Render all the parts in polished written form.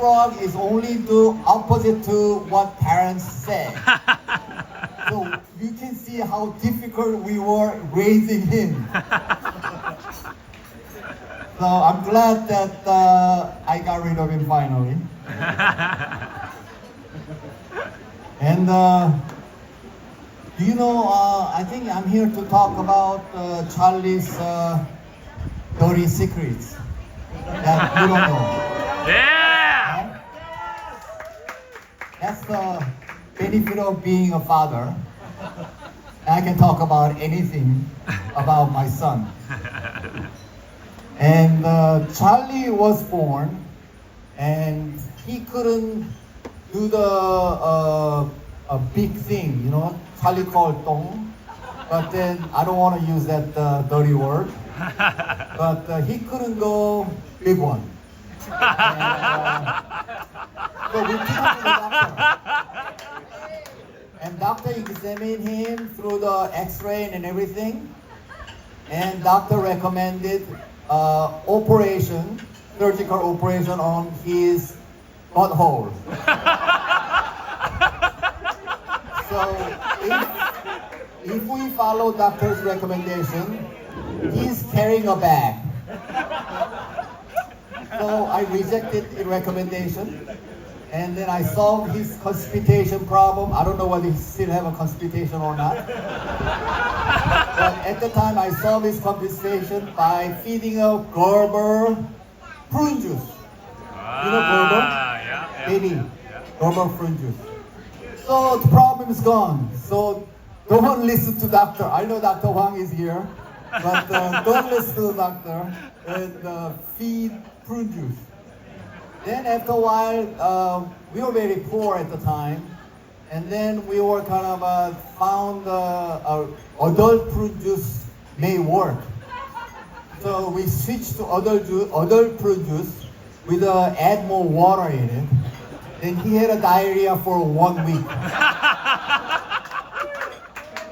frog is only the opposite to what parents say. So you can see how difficult we were raising him. So I'm glad that I got rid of him finally. And do you know, I think I'm here to talk about Charlie's dirty secrets that you don't know. Yeah! That's the benefit of being a father. I can talk about anything about my son. And Charlie was born, and he couldn't do the a big thing, you know. Charlie called tong, but then I don't want to use that dirty word. But he couldn't go big one. And, so we took him to the doctor. And doctor examined him through the X-ray and everything. And doctor recommended operation, surgical operation on his butthole. So if we follow doctor's recommendation, he's carrying a bag. So I rejected the recommendation, and then I solved his constipation problem. I don't know whether he still have a constipation or not. But at the time, I solved his constipation by feeding a Gerber prune juice. You know Gerber? Yeah. Baby, Gerber prune juice. So the problem is gone. So don't listen to doctor. I know Dr. Hwang is here, but don't listen to the doctor and feed prune juice. Then after a while, we were very poor at the time, and then we were kind of found adult prune juice may work. So we switched to adult prune juice with add more water in it. Then he had a diarrhea for 1 week.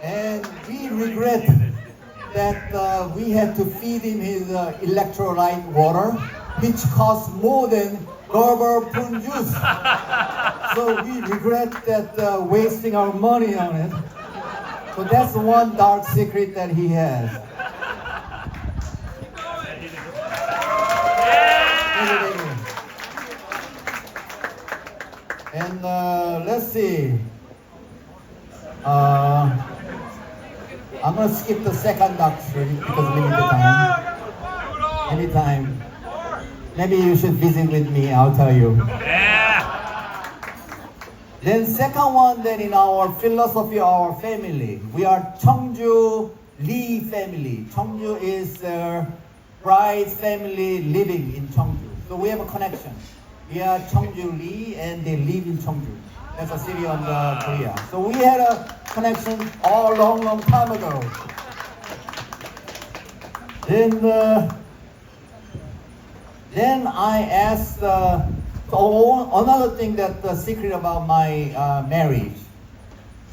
And we regret that we had to feed him his electrolyte water, which costs more than Gerber prune juice. So we regret that wasting our money on it. So that's one dark secret that he has. And let's see. I'm gonna skip the second doctrine because of limited time. Anytime. Maybe you should visit with me, I'll tell you. Yeah! Then second one, then in our philosophy, our family, we are Cheongju Lee family. Cheongju is bride's family living in Cheongju. So we have a connection. We are Cheongju Lee and they live in Cheongju. That's a city on Korea. So we had a connection all long time ago. Then I asked, another thing that the secret about my marriage.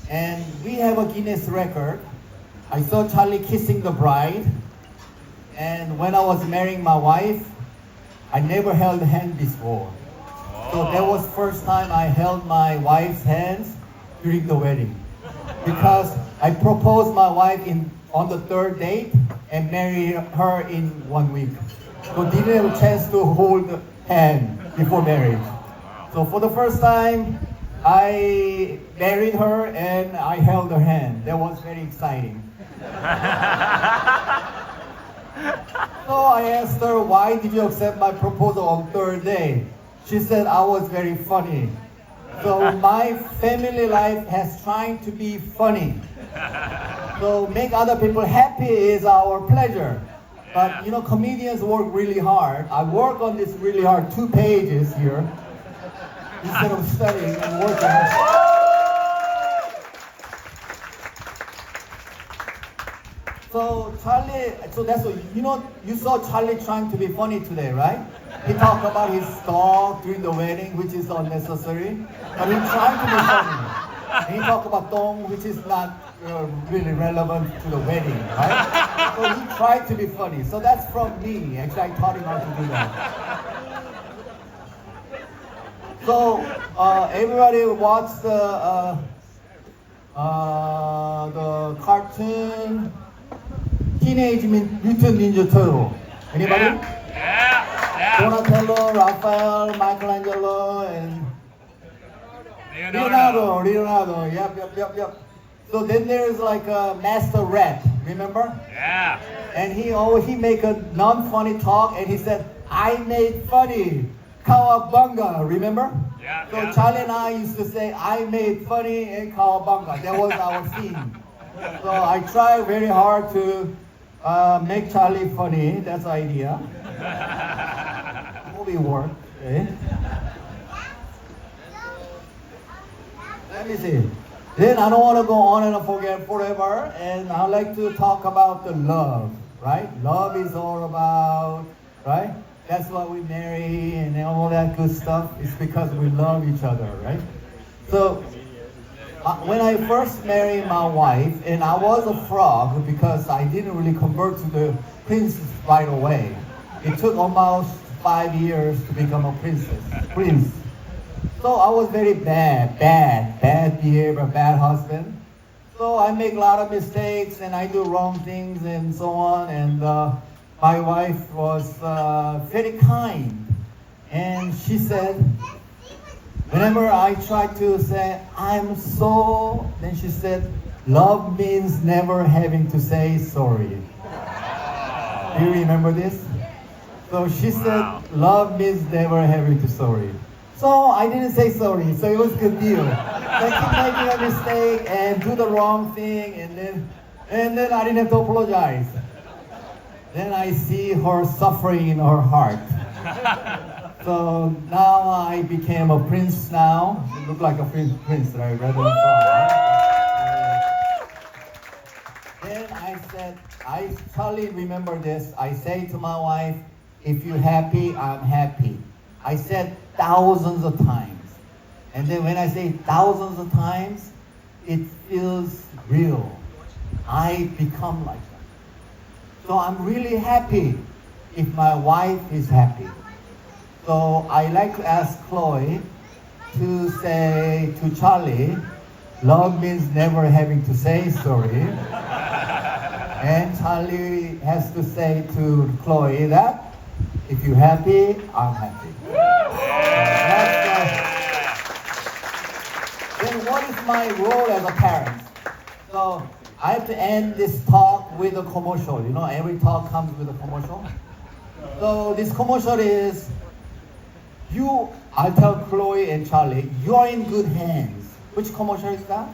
And we have a Guinness record. I saw Charlie kissing the bride. And when I was marrying my wife, I never held hand before. So that was first time I held my wife's hands during the wedding. Because I proposed my wife on the third date and married her in 1 week. So didn't have a chance to hold hand before marriage. So for the first time, I married her and I held her hand. That was very exciting. So I asked her, why did you accept my proposal on third day? She said, I was very funny. So my family life has trying to be funny. So make other people happy is our pleasure. But you know, comedians work really hard. I work on this really hard, 2 pages here, instead of studying and working. So Charlie, so that's what, you know, you saw Charlie trying to be funny today, right? He talked about his dog during the wedding, which is unnecessary. But he's trying to be funny. And he talked about dong, which is not really relevant to the wedding, right? So he tried to be funny. So that's from me. Actually, I taught him how to do that. So everybody watch the cartoon Teenage Mutant Ninja Turtle. Anybody? Yeah. Donatello, Raphael, Michelangelo, and Leonardo. Yep. So then there's like a Master Rat, remember? Yeah. And he make a non-funny talk, and he said, "I made funny, cowabunga." Remember? Yeah. So Yeah. Charlie and I used to say, "I made funny and cowabunga." That was our theme. So I try very hard to make Charlie funny. That's the idea. Movie work. Okay? Let me see. Then I don't want to go on and forget forever, and I like to talk about the love, right? Love is all about, right? That's why we marry and all that good stuff. It's because we love each other, right? So when I first married my wife, and I was a frog because I didn't really convert to the princess right away. It took almost 5 years to become a prince. So I was very bad behavior, bad husband. So I make a lot of mistakes and I do wrong things and so on. And my wife was very kind. And she said, whenever I tried to say, then she said, love means never having to say sorry. Do you remember this? So she said, love means never having to sorry. So I didn't say sorry, so it was a good deal. I keep making a mistake and do the wrong thing, and then I didn't have to apologize. Then I see her suffering in her heart. So now I became a prince now. You look like a prince, right? Rather than Then I said, I totally remember this. I say to my wife, if you're happy, I'm happy. I said thousands of times. And then when I say thousands of times, it feels real. I become like that. So I'm really happy if my wife is happy. So I like to ask Chloe to say to Charlie, love means never having to say sorry. And Charlie has to say to Chloe that if you're happy, I'm happy. Then what is my role as a parent? So I have to end this talk with a commercial. You know, every talk comes with a commercial. So this commercial is, I tell Chloe and Charlie, you are in good hands. Which commercial is that?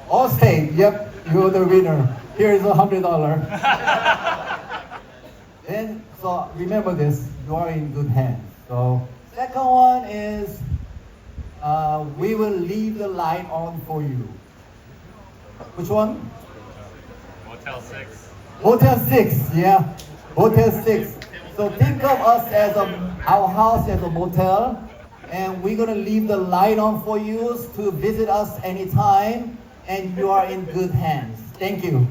Allstate. Yep, you're the winner. Here is $100. Then, so remember this, you are in good hands. So second one is, we will leave the light on for you. Which one? Motel 6. Motel 6, yeah. Motel 6. So think of us as our house as a motel, and we're gonna leave the light on for you to visit us anytime, and you are in good hands. Thank you.